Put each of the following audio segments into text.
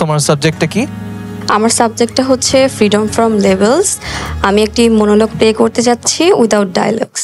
তোমার সাবজেক্টটা কি? আমার সাবজেক্টটা হচ্ছে ফ্রিডম ফ্রম লেভেলস। আমি একটি মনোলগ প্লে করতে যাচ্ছি উইদাউট ডায়লগস।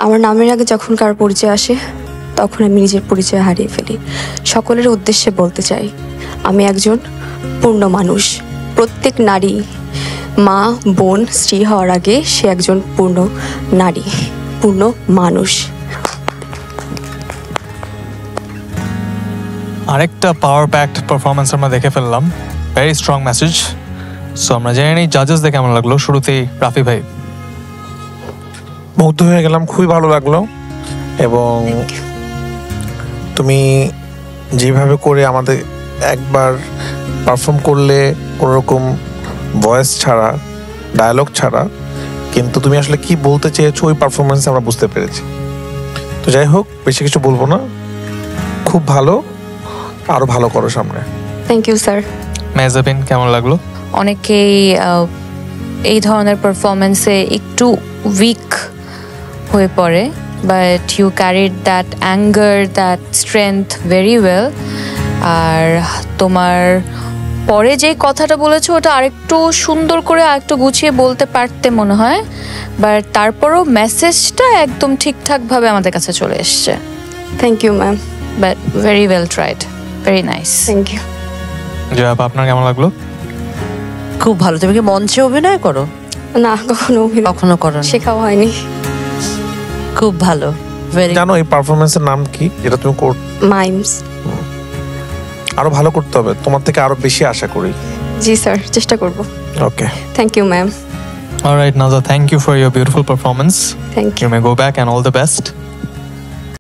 আমার নামের আগে যখন কার পরিচয় আসে তখন আমি নিজের পরিচয় হারিয়ে ফেলি। সকলের উদ্দেশ্যে বলতে চাই, আমি একজন পূর্ণ মানুষ। প্রত্যেক নারী মা, বোন, স্ত্রী হওয়ার আগে সে একজন পূর্ণ নারী, পূর্ণ মানুষ। আরেকটা পাওয়ার প্যাকড পারফরমেন্স আমরা দেখে ফেললাম, ভেরি স্ট্রং মেসেজ। সো আমরা জেনে নিই জাজেসদের কেমন লাগলো। শুরুতেই রাফি ভাই। মুগ্ধ হয়ে গেলাম, খুবই ভালো লাগলো। এবং তুমি যেভাবে করে আমাদের একবার পারফর্ম করলে কোনোরকম ভয়েস ছাড়া, ডায়ালগ ছাড়া, কিন্তু তুমি আসলে কি বলতে চেয়েছো ওই পারফরমেন্সে আমরা বুঝতে পেরেছি। তো যাই হোক, বেশি কিছু বলবো না, খুব ভালো, আরো ভালো করো সামনে। Thank you sir. মেহজাবিন কেমন লাগলো? অনেকেই এই ধরনের পারফরমেন্সে একটু উইক হয়ে পড়ে, but you carried that anger, that strength very well. আর তোমার পরে যে কথাটা বলেছো ওটা আরেকটু সুন্দর করে আরেকটু গুছিয়ে বলতে পারতে মনে হয়, বাট তারপরও মেসেজটা একদম ঠিকঠাকভাবে আমাদের কাছে চলে এসছে। Thank you ma'am. But very well tried, very nice. Thank you. জয়াব, আপনার কেমন লাগলো? খুব ভালো। তুমি কি মঞ্চে অভিনয় করো? না, কখনো করো? শেখাও হয়নি। খুব ভালো। জানো এই পারফরমেন্সের নাম কি যেটা তুমি মাইমস। আরো ভালো করতে হবে, তোমার থেকে আরো বেশি আশা করি। জি স্যার, চেষ্টা করব। Okay, thank you ma'am. All right, Naza, thank you for your beautiful performance. Thank you. You may go back and all the best.